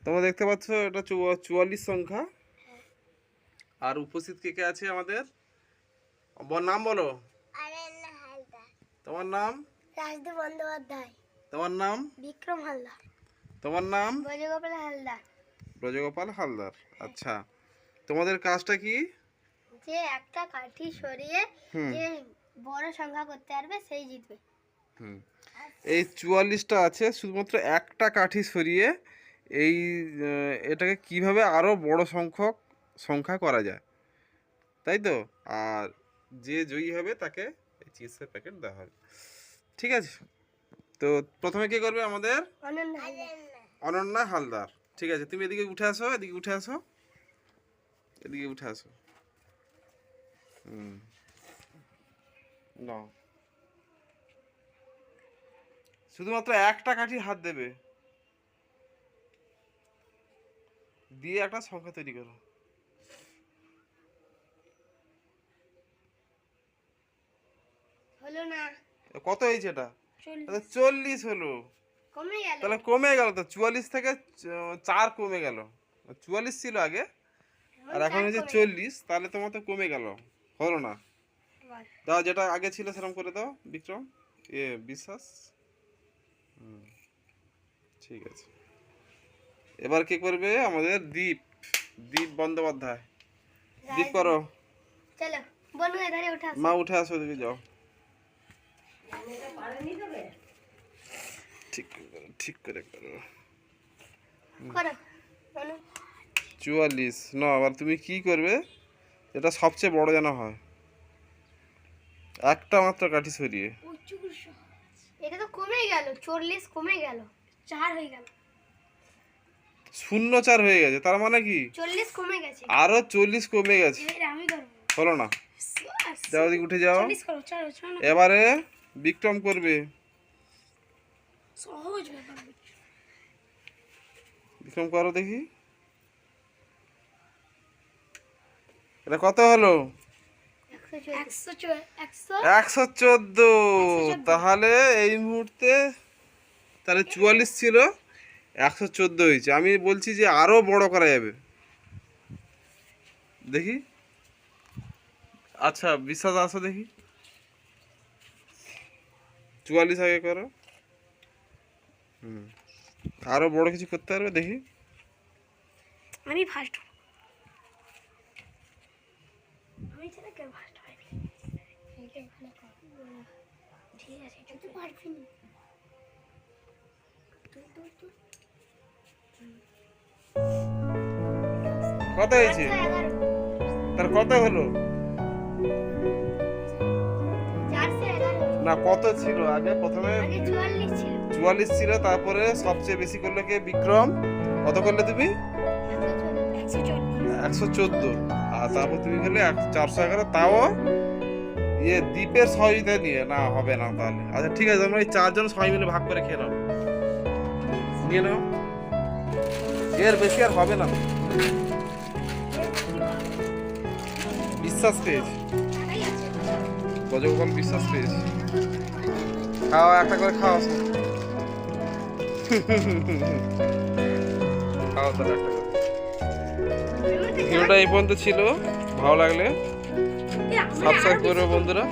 তোমরা দেখতে পাচ্ছ এটা 44 সংখ্যা। আর উপস্থিত কে কে আছে আমাদের? নাম বলো। তোমার নাম? রাজদীপ বন্দ্যোপাধ্যায়। তোমার নাম? বিক্রম হালদার। তোমার নাম? ব্রজগোপাল হালদার। ব্রজগোপাল হালদার। আচ্ছা, তোমাদের কাজটা কি? যে একটা কাঠি সরিয়ে হুম যে বড় সংখ্যা করতে পারবে সেই জিতবে। হুম এই 44টা আছে, শুধুমাত্র একটা কাঠি সরিয়ে এই এটাকে কিভাবে আরো বড় সংখ্যা করা যায়, তাই তো? আর যে জয়ী হবে তাকে এই চিপসের প্যাকেট দেওয়া হবে। ঠিক আছে, তো প্রথমে কি করবে আমাদের? অনন্যা হালদার। ঠিক আছে, তুমি এদিকে উঠে আসো, এদিকে উঠে আসো, এদিকে উঠে আসো। নাও, শুধুমাত্র একটা কাঠি হাত দেবে, দিয়ে একটা সংখ্যা তৈরি করো। হলো না। কত হয়েছে এটা? 40 হলো। কমে গেল। তাহলে কমে গেল তো, 44 থেকে 4 কমে গেল। 44 ছিল আগে, আর এখন হয়েছে 40, তাহলে তোমার তো কমে গেল, হলো না। দাও, যেটা আগে ছিল সেরকম করে দাও বিক্রম, বিশ্বাস। ঠিক আছে, এবার কি করবে আমাদের? দীপ বন্দ্যোপাধ্যায়। দীপ করো। চলো বনু এধারে উঠে আসো। মা উঠে আসো, দিকে যাও। ঠিক করে করো। করো বনু। 44 না, আবার তুমি কি করবে? এটা সবচেয়ে বড় যেন হয়, একটা মাত্র কাঠি সরিয়ে। এটা তো কমে গেল, 40 কমে গেল, 4 হয়ে গেল। 0-4 হয়ে গেছে, তার মানে কি 40 কমে গেছে, আরো 40 কমে গেছে। আমি করব। হলো না, যাও দিকে উঠে যাও। 40 করো, চলো। এবারে বিক্রম করবে। সহজ ব্যাপার। বিক্রম করো দেখি, এটা কত হলো? 114। তাহলে এই মুহূর্তে তাহলে 44 ছিল, 114 হয়েছে। আমি বলছি যে আরো বড় করা যাবে, দেখি। আচ্ছা, বিশ্বাস আসো দেখি, 44 আগে করো। আরো বড় কিছু করতে পারবে দেখি। আমি ফার্স্ট। আমি ছাড়া কেউ ফার্স্ট হয়নি। এইটাই ভালো কর। ঠিক আছে, এটা তো পারবি না। কত হয়েছে? তার কত হলো? 411। না, কত ছিল আগে? প্রথমে আগে 44 ছিল। 44 ছিল, তারপরে সবচেয়ে বেশি করলে কে? বিক্রম। কত করলে তুমি? 114। আর তারপর তুমি খেলে 411। তাও দ্বীপের সহযোগিতা নিয়ে না হবে না তাহলে। আচ্ছা ঠিক আছে, আমরা এই 4 জন সবাই মিলে ভাগ করে খেয়ে নাও, নিয়ে নাও, এর বেশি আর হবে না। বিশ্বাস পেয়েছি, ব্রজগোপাল বিশ্বাস পেয়েছি। খাও, একটা করে খাও। খাও তাহলে একটা করে। ভিডিওটা এই পর্যন্ত ছিল, ভালো লাগলে সাবস্ক্রাইব করবে বন্ধুরা।